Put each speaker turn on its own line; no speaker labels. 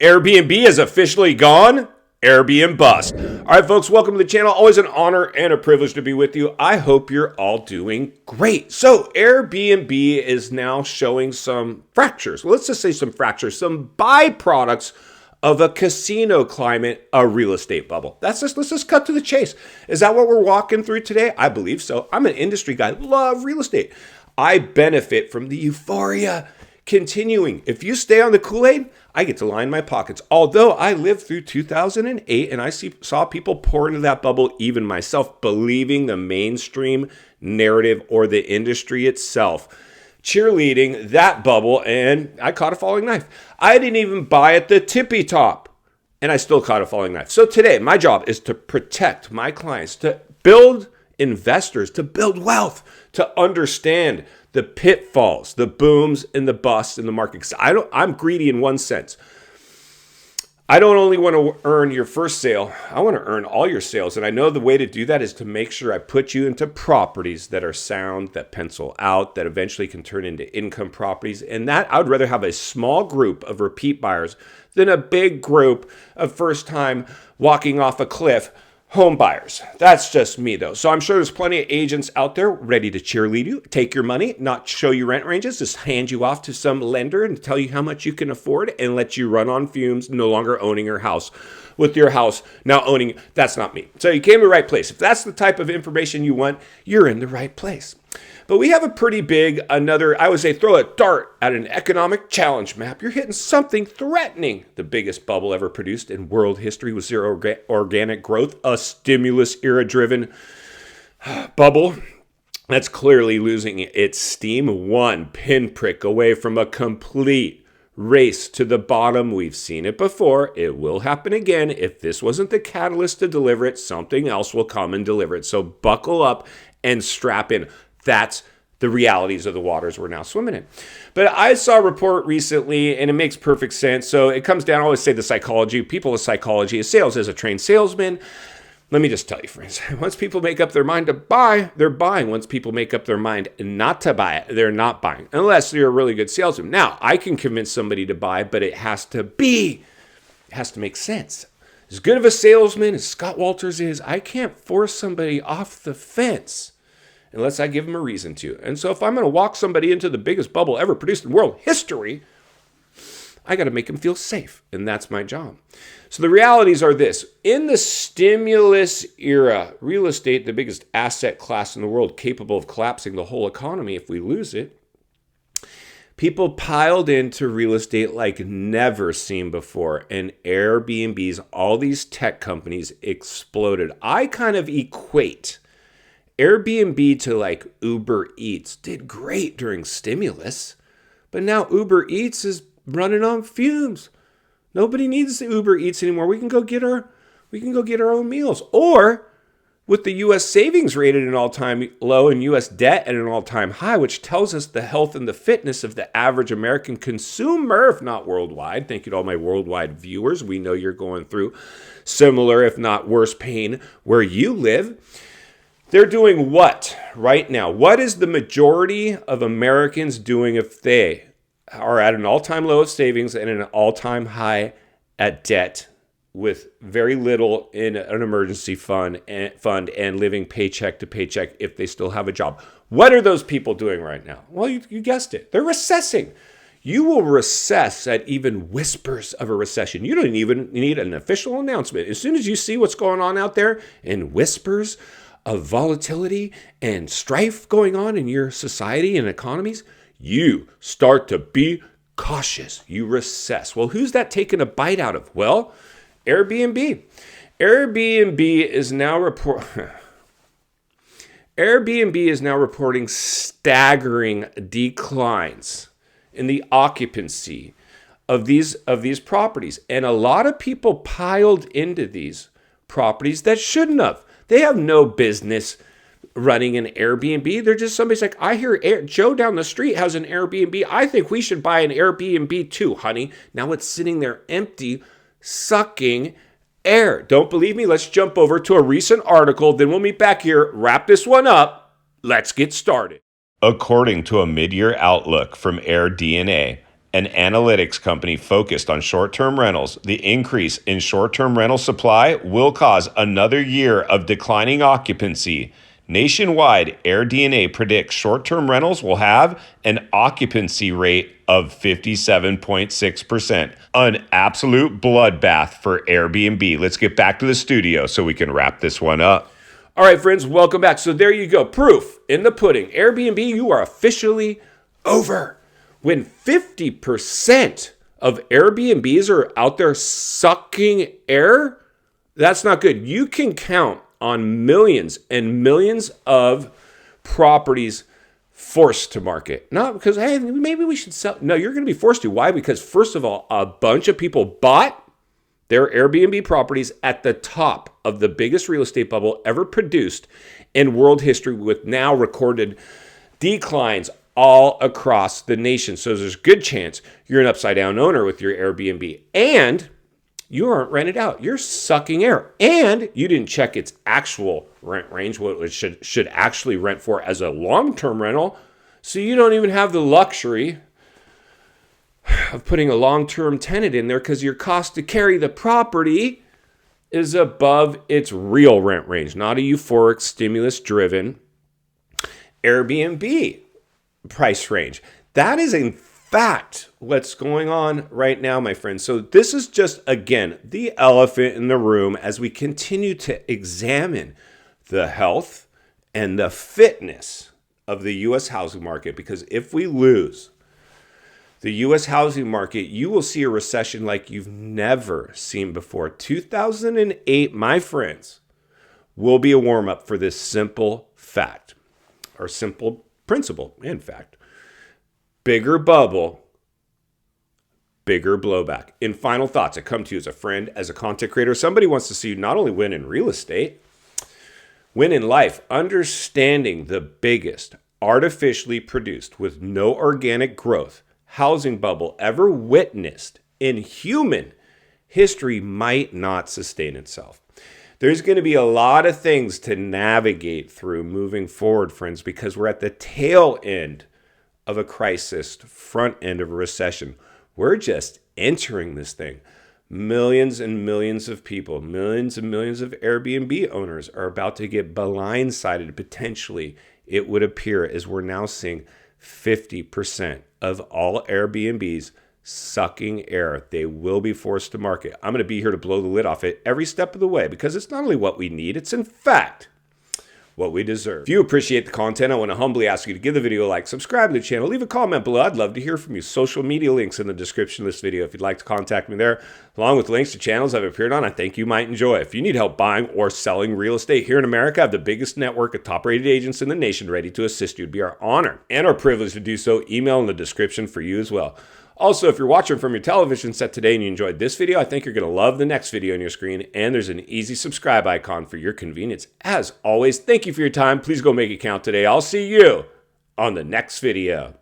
Airbnb is officially gone. Airbnb bust. All right, folks, welcome to the channel. Always an honor and a privilege to be with you. I hope you're all doing great. So Airbnb is now showing some fractures. Well, let's just say some fractures, some byproducts of a casino climate, a real estate bubble. Let's just cut to the chase. Is that what we're walking through today? I believe so. I'm an industry guy, love real estate. I benefit from the euphoria continuing. If you stay on the Kool-Aid, I get to line my pockets. Although I lived through 2008 and I saw people pour into that bubble, even myself, believing the mainstream narrative or the industry itself, cheerleading that bubble, and I caught a falling knife. I didn't even buy at the tippy top, and I still caught a falling knife. So today, my job is to protect my clients, to build investors, to build wealth, to understand the pitfalls, the booms and the busts in the market. Because I'm greedy in one sense. I don't only want to earn your first sale, I want to earn all your sales. And I know the way to do that is to make sure I put you into properties that are sound, that pencil out, that eventually can turn into income properties. And that I would rather have a small group of repeat buyers than a big group of first time walking off a cliff home buyers. That's just me though. So I'm sure there's plenty of agents out there ready to cheerlead you, take your money, not show you rent ranges, just hand you off to some lender and tell you how much you can afford and let you run on fumes, no longer owning your house, with your house now owning. That's not me. So you came to the right place. If that's the type of information you want, you're in the right place. But we have a pretty big, I would say, throw a dart at an economic challenge map. You're hitting something threatening. The biggest bubble ever produced in world history was zero organic growth, a stimulus era-driven bubble that's clearly losing its steam. One pinprick away from a complete race to the bottom. We've seen it before. It will happen again. If this wasn't the catalyst to deliver it, something else will come and deliver it. So buckle up and strap in. That's the realities of the waters we're now swimming in. But I saw a report recently, and it makes perfect sense. So it comes down, I always say the psychology, people with psychology is sales. As a trained salesman, let me just tell you, friends, once people make up their mind to buy, they're buying. Once people make up their mind not to buy it, they're not buying, unless you're a really good salesman. Now, I can convince somebody to buy, but it has to make sense. As good of a salesman as Scott Walters is, I can't force somebody off the fence unless I give them a reason to. And so if I'm going to walk somebody into the biggest bubble ever produced in world history, I got to make them feel safe. And that's my job. So the realities are this. In the stimulus era, real estate, the biggest asset class in the world, capable of collapsing the whole economy if we lose it, people piled into real estate like never seen before. And Airbnbs, all these tech companies exploded. I kind of equate Airbnb to like Uber Eats. Did great during stimulus, but now Uber Eats is running on fumes. Nobody needs the Uber Eats anymore. We can go get our own meals. Or with the U.S. savings rate at an all-time low and U.S. debt at an all-time high, which tells us the health and the fitness of the average American consumer, if not worldwide. Thank you to all my worldwide viewers. We know you're going through similar, if not worse, pain where you live. They're doing what right now? What is the majority of Americans doing if they are at an all-time low of savings and an all-time high at debt with very little in an emergency fund and living paycheck to paycheck if they still have a job? What are those people doing right now? Well, you guessed it. They're recessing. You will recess at even whispers of a recession. You don't even need an official announcement. As soon as you see what's going on out there in whispers of volatility and strife going on in your society and economies, you start to be cautious. You recess. Well, who's that taking a bite out of? Well, Airbnb. Airbnb is now reporting staggering declines in the occupancy of these properties. And a lot of people piled into these properties that shouldn't have. They have no business running an Airbnb. They're just somebody's like, I hear Joe down the street has an Airbnb. I think we should buy an Airbnb too, honey. Now it's sitting there empty, sucking air. Don't believe me? Let's jump over to a recent article. Then we'll meet back here, wrap this one up. Let's get started. According to a mid-year outlook from AirDNA, an analytics company focused on short-term rentals. The increase in short-term rental supply will cause another year of declining occupancy. Nationwide, AirDNA predicts short-term rentals will have an occupancy rate of 57.6%. An absolute bloodbath for Airbnb. Let's get back to the studio so we can wrap this one up. All right, friends, welcome back. So there you go. Proof in the pudding. Airbnb, you are officially over. When 50% of Airbnbs are out there sucking air, that's not good. You can count on millions and millions of properties forced to market. Not because, hey, maybe we should sell. No, you're going to be forced to. Why? Because first of all, a bunch of people bought their Airbnb properties at the top of the biggest real estate bubble ever produced in world history, with now recorded declines all across the nation. So there's a good chance you're an upside down owner with your Airbnb, and you aren't rented out. You're sucking air, and you didn't check its actual rent range, what it should actually rent for as a long-term rental. So you don't even have the luxury of putting a long-term tenant in there because your cost to carry the property is above its real rent range, not a euphoric stimulus-driven Airbnb price range. That is in fact what's going on right now, my friends. So this is just, again, the elephant in the room as we continue to examine the health and the fitness of the U.S. housing market. Because if we lose the U.S. housing market, you will see a recession like you've never seen before. 2008, my friends, will be a warm-up for this simple fact, or simple principle, in fact. Bigger bubble, bigger blowback. In final thoughts, I come to you as a friend, as a content creator. Somebody wants to see you not only win in real estate, win in life, understanding the biggest artificially produced with no organic growth housing bubble ever witnessed in human history might not sustain itself. There's going to be a lot of things to navigate through moving forward, friends, because we're at the tail end of a crisis, front end of a recession. We're just entering this thing. Millions and millions of people, millions and millions of Airbnb owners are about to get blindsided, potentially, it would appear, as we're now seeing 50% of all Airbnbs sucking air. They will be forced to market. I'm going to be here to blow the lid off it every step of the way, because it's not only what we need, it's in fact what we deserve. If you appreciate the content, I want to humbly ask you to give the video a like, subscribe to the channel, leave a comment below. I'd love to hear from you. Social media links in the description of this video if you'd like to contact me there, along with links to channels I've appeared on I think you might enjoy. If you need help buying or selling real estate here in America, I have the biggest network of top-rated agents in the nation ready to assist you. It'd be our honor and our privilege to do so. Email in the description for you as well. Also, if you're watching from your television set today and you enjoyed this video, I think you're going to love the next video on your screen, and there's an easy subscribe icon for your convenience. As always, thank you for your time. Please go make it count today. I'll see you on the next video.